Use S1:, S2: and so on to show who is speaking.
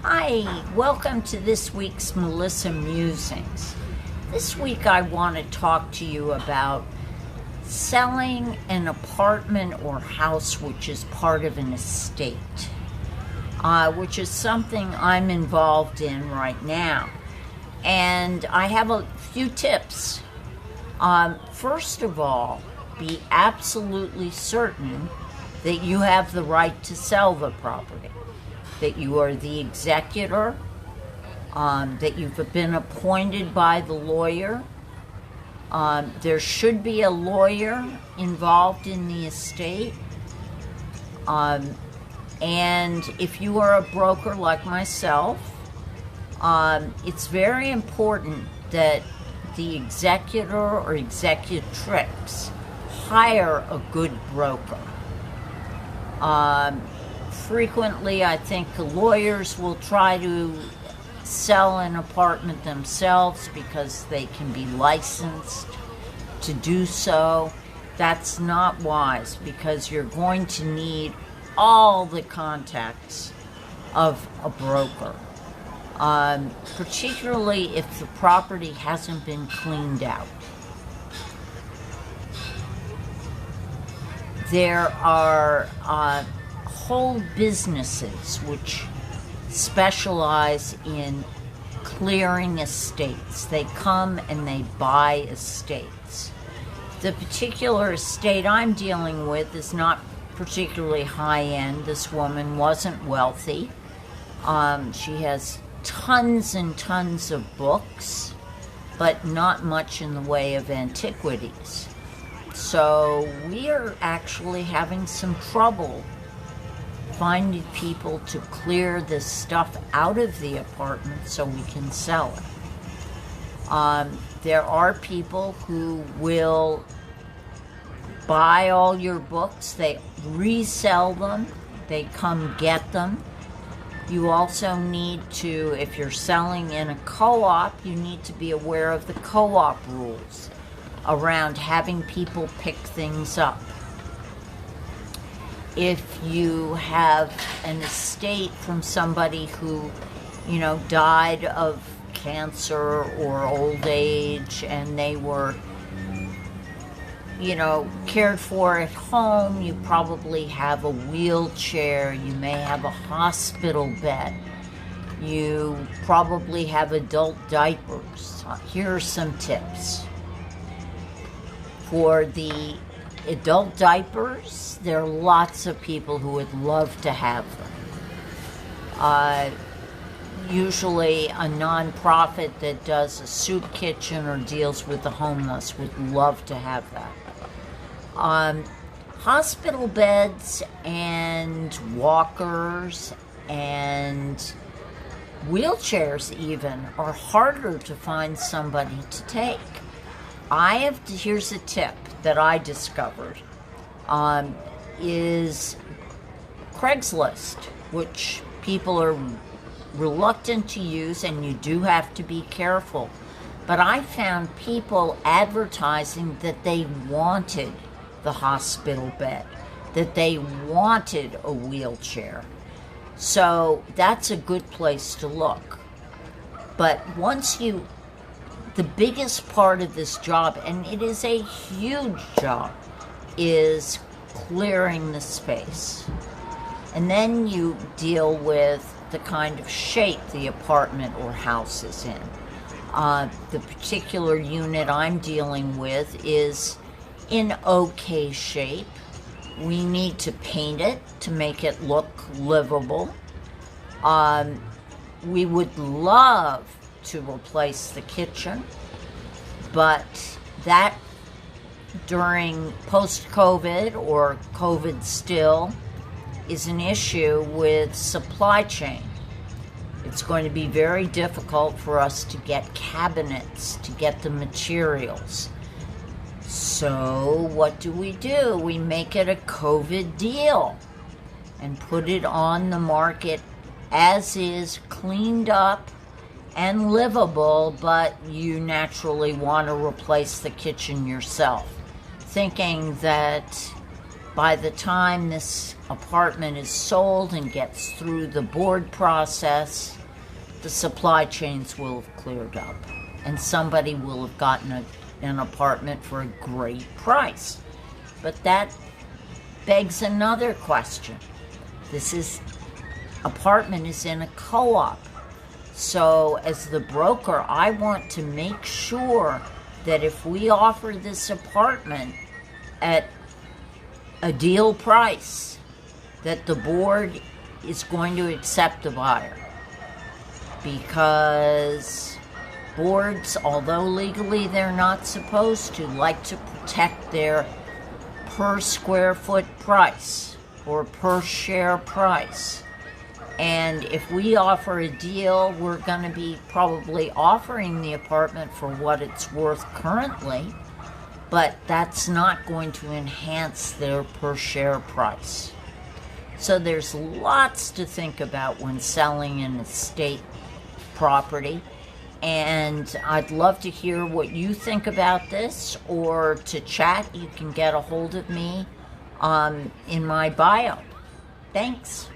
S1: Hi, welcome to this week's Melissa Musings. This week I want to talk to you about selling an apartment or house which is part of an estate, which is something I'm involved in right now. And I have a few tips. First of all, be absolutely certain that you have the right to sell the property, that you are the executor, that you've been appointed by the lawyer. There should be a lawyer involved in the estate. And if you are a broker like myself, it's very important that the executor or executrix hire a good broker. Frequently, I think the lawyers will try to sell an apartment themselves because they can be licensed to do so. That's not wise because you're going to need all the contacts of a broker, particularly if the property hasn't been cleaned out. There are whole businesses which specialize in clearing estates. They come and they buy estates. The particular estate I'm dealing with is not particularly high-end. This woman wasn't wealthy. She has tons and tons of books, but not much in the way of antiquities. So we are actually having some trouble finding people to clear this stuff out of the apartment so we can sell it. There are people who will buy all your books, they resell them, they come get them. You also need to, if you're selling in a co-op, you need to be aware of the co-op rules around having people pick things up. If you have an estate from somebody who, died of cancer or old age and they were, cared for at home, you probably have a wheelchair, you may have a hospital bed, you probably have adult diapers. Here are some tips. For the adult diapers, there are lots of people who would love to have them. Usually a nonprofit that does a soup kitchen or deals with the homeless would love to have that. Hospital beds and walkers and wheelchairs even are harder to find somebody to take. Here's a tip that I discovered, is Craigslist, which people are reluctant to use, and you do have to be careful. But I found people advertising that they wanted the hospital bed, that they wanted a wheelchair. So that's a good place to look. But the biggest part of this job, and it is a huge job, is clearing the space. And then you deal with the kind of shape the apartment or house is in. The particular unit I'm dealing with is in okay shape. We need to paint it to make it look livable. We would love to replace the kitchen, but that during post-COVID or COVID still is an issue with supply chain. It's going to be very difficult for us to get cabinets, to get the materials. So what do? We make it a COVID deal and put it on the market as is, cleaned up and livable, but you naturally want to replace the kitchen yourself, thinking that by the time this apartment is sold and gets through the board process, the supply chains will have cleared up and somebody will have gotten an apartment for a great price. But that begs another question. This apartment is in a co-op. So as the broker, I want to make sure that if we offer this apartment at a deal price, that the board is going to accept the buyer. Because boards, although legally they're not supposed to, like to protect their per square foot price or per share price. And if we offer a deal, we're going to be probably offering the apartment for what it's worth currently, but that's not going to enhance their per share price. So there's lots to think about when selling an estate property, and I'd love to hear what you think about this, or to chat. You can get a hold of me in my bio. Thanks.